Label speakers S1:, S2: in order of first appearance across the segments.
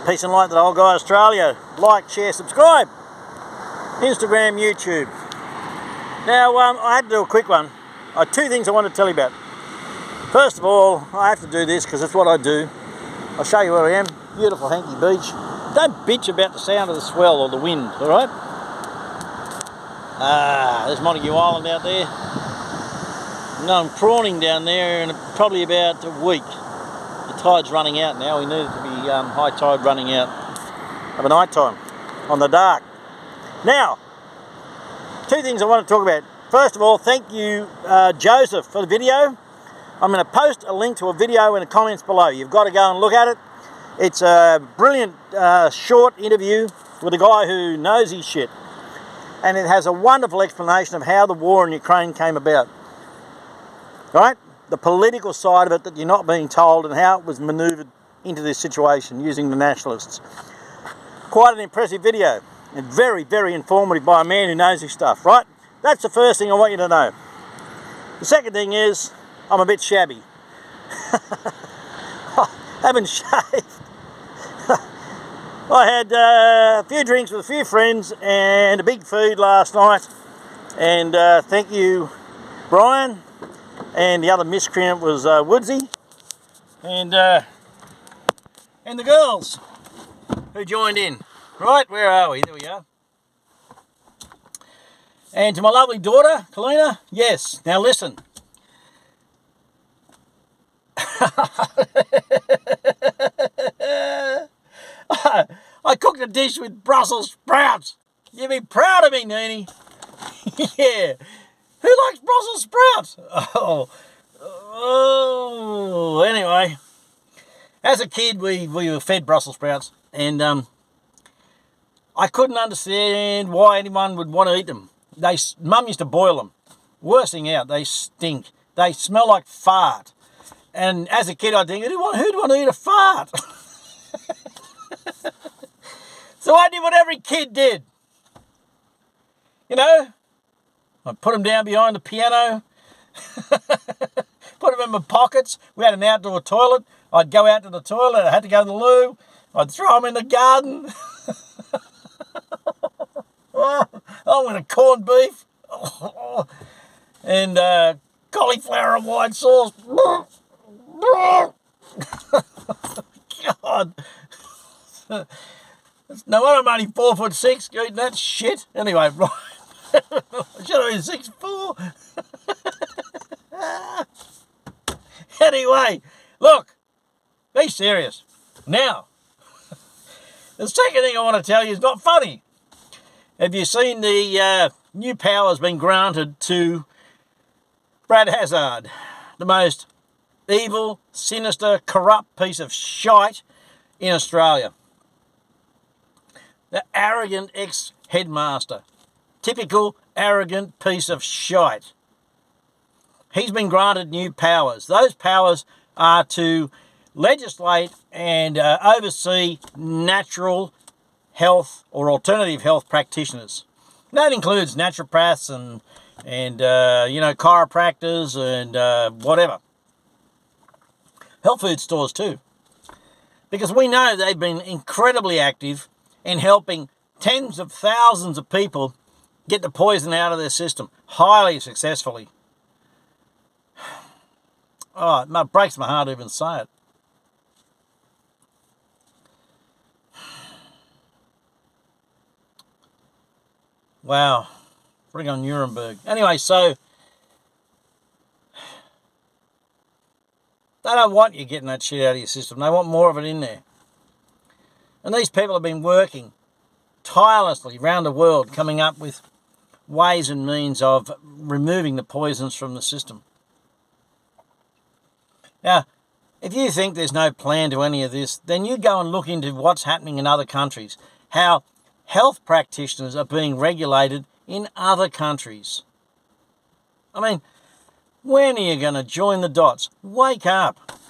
S1: Peace and light to the old guy Australia. Like, share, subscribe. Instagram, YouTube. Now, I had to do a quick one. Two things I want to tell you about. First of all, I have to do this because it's what I do. I'll show you where I am. Beautiful Hanky Beach. Don't bitch about the sound of the swell or the wind, alright? There's Montague Island out there. No, I'm prawning down there in probably about a week. The tide's running out now. We need it to be high tide running out of a night time on the dark. Now, two things I want to talk about. First of all, thank you, Joseph, for the video. I'm going to post a link to a video in the comments below. You've got to go and look at it. It's a brilliant short interview with a guy who knows his shit. And it has a wonderful explanation of how the war in Ukraine came about. Right? The political side of it that you're not being told and how it was manoeuvred into this situation using the nationalists. Quite an impressive video and very, very informative by a man who knows his stuff, right? That's the first thing I want you to know. The second thing is, I'm a bit shabby. I haven't shaved. I had a few drinks with a few friends and a big feed last night. And thank you, Brian. And the other miscreant was Woodsy. And the girls who joined in. Right, where are we? There we are. And to my lovely daughter, Kalina, yes. Now listen. I cooked a dish with Brussels sprouts. You'd be proud of me, Neenie. Yeah. Who likes Brussels sprouts? Oh. Anyway, as a kid, we were fed Brussels sprouts, and I couldn't understand why anyone would want to eat them. Mum used to boil them. Worst thing out, they stink. They smell like fart. And as a kid, I'd think, who'd want to eat a fart? So I did what every kid did. You know, I'd put them down behind the piano, put them in my pockets. We had an outdoor toilet. I'd go out to the toilet. I had to go to the loo. I'd throw them in the garden. I wanted corned beef and cauliflower and white sauce. God. No wonder I'm only 4'6", eating that shit. Anyway, right. I should have been 6'4". Anyway, look, be serious. Now, the second thing I want to tell you is not funny. Have you seen the new powers being granted to Brad Hazzard, the most evil, sinister, corrupt piece of shite in Australia? The arrogant ex-headmaster. Typical arrogant piece of shite. He's been granted new powers. Those powers are to legislate and oversee natural health or alternative health practitioners. That includes naturopaths and chiropractors and whatever. Health food stores too. Because we know they've been incredibly active in helping tens of thousands of people get the poison out of their system, highly successfully. Oh, it breaks my heart to even say it. Wow. Bring on Nuremberg. Anyway, so they don't want you getting that shit out of your system. They want more of it in there. And these people have been working tirelessly around the world, coming up with ways and means of removing the poisons from the system. Now, if you think there's no plan to any of this, then you go and look into what's happening in other countries, how health practitioners are being regulated in other countries. I mean, when are you going to join the dots? Wake up.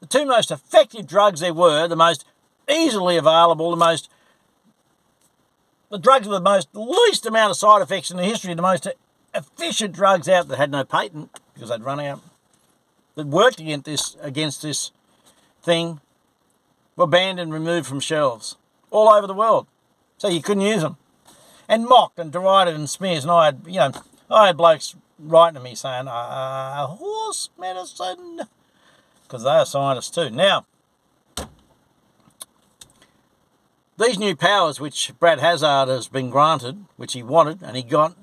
S1: The two most effective drugs there were, the most easily available, the drugs with the most least amount of side effects in the history, the most efficient drugs out that had no patent because they'd run out, that worked against this thing were banned and removed from shelves all over the world. So you couldn't use them. And mocked and derided and smears. And I had blokes writing to me saying, horse medicine, because they are scientists too. Now, these new powers which Brad Hazzard has been granted, which he wanted and he got,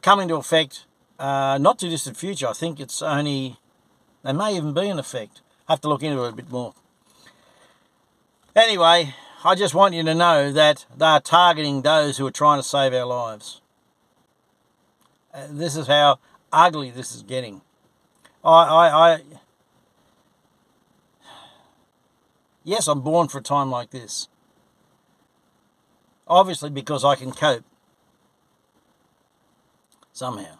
S1: come into effect not too distant future. I think it's only, they may even be in effect. I have to look into it a bit more. Anyway, I just want you to know that they are targeting those who are trying to save our lives. This is how ugly this is getting. Yes, I'm born for a time like this. Obviously because I can cope. Somehow.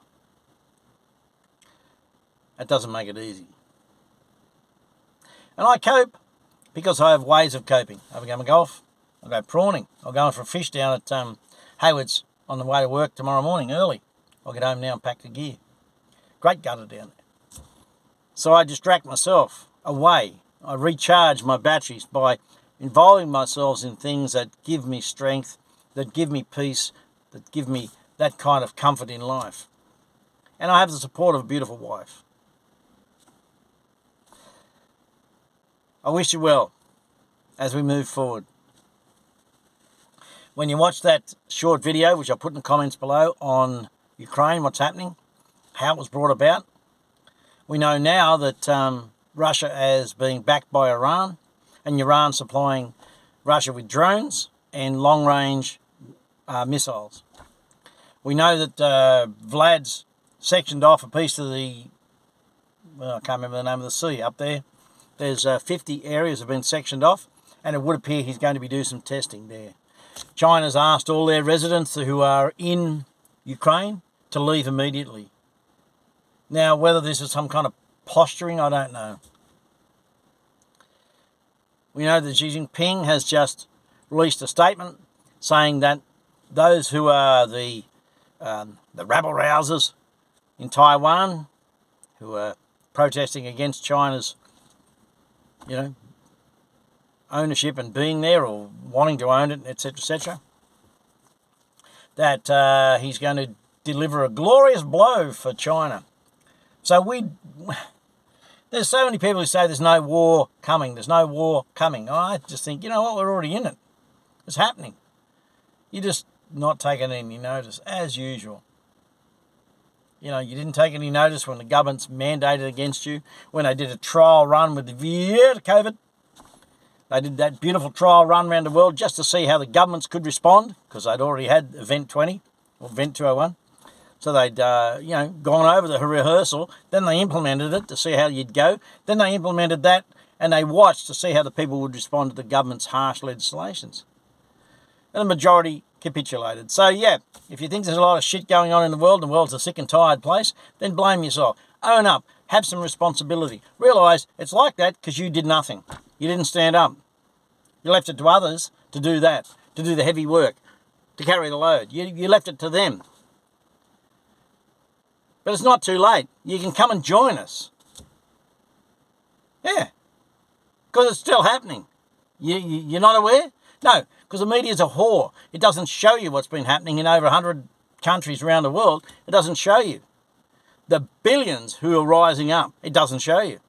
S1: That doesn't make it easy. And I cope because I have ways of coping. I'll go golf, I'll go prawning, I'll go for a fish down at Hayward's on the way to work tomorrow morning early. I'll get home now and pack the gear. Great gutter down there. So I distract myself away. I recharge my batteries by involving myself in things that give me strength, that give me peace, that give me that kind of comfort in life. And I have the support of a beautiful wife. I wish you well as we move forward. When you watch that short video, which I'll put in the comments below, on Ukraine, what's happening, how it was brought about, we know now that Russia is being backed by Iran, and Iran supplying Russia with drones and long-range missiles. We know that Vlad's sectioned off a piece of the, well, I can't remember the name of the sea up there. There's 50 areas have been sectioned off, and it would appear he's going to be doing some testing there. China's asked all their residents who are in Ukraine to leave immediately. Now, whether this is some kind of posturing, I don't know. We know that Xi Jinping has just released a statement saying that those who are the rabble-rousers in Taiwan, who are protesting against China's, ownership and being there or wanting to own it, etc., that he's going to deliver a glorious blow for China. So there's so many people who say there's no war coming, there's no war coming. I just think, you know what, we're already in it. It's happening. You're just not taking any notice, as usual. You didn't take any notice when the government's mandated against you, when they did a trial run with the view to COVID. They did that beautiful trial run around the world just to see how the governments could respond, because they'd already had Event 20, or Event 201. So they'd, gone over the rehearsal, then they implemented it to see how you'd go. Then they implemented that, and they watched to see how the people would respond to the government's harsh legislations. And the majority capitulated. So, yeah, if you think there's a lot of shit going on in the world, and the world's a sick and tired place, then blame yourself. Own up. Have some responsibility. Realise it's like that because you did nothing. You didn't stand up. You left it to others to do that, to do the heavy work, to carry the load. You left it to them. But it's not too late. You can come and join us. Yeah. Because it's still happening. You're not aware? No, because the media's a whore. It doesn't show you what's been happening in over 100 countries around the world. It doesn't show you. The billions who are rising up, it doesn't show you.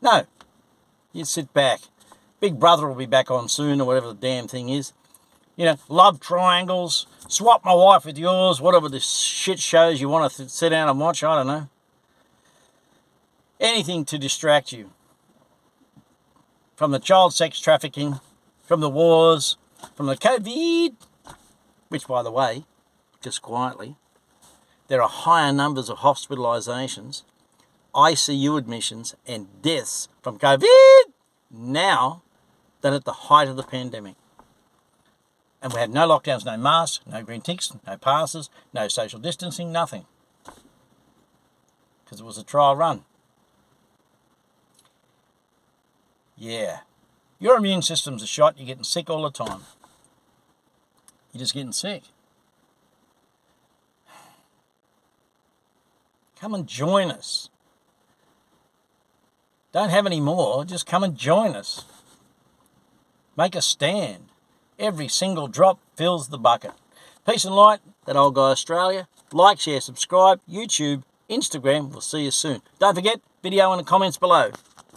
S1: No. You sit back. Big Brother will be back on soon, or whatever the damn thing is. Love triangles, swap my wife with yours, whatever the shit shows you want to sit down and watch, I don't know. Anything to distract you. From the child sex trafficking, from the wars, from the COVID, which, by the way, just quietly, there are higher numbers of hospitalisations, ICU admissions and deaths from COVID now than at the height of the pandemic. And we had no lockdowns, no masks, no green ticks, no passes, no social distancing, nothing. Because it was a trial run. Yeah. Your immune system's a shot, you're getting sick all the time. You're just getting sick. Come and join us. Don't have any more. Just come and join us. Make a stand. Every single drop fills the bucket. Peace and light, that old guy Australia. Like, share, subscribe, YouTube, Instagram. We'll see you soon. Don't forget, video in the comments below.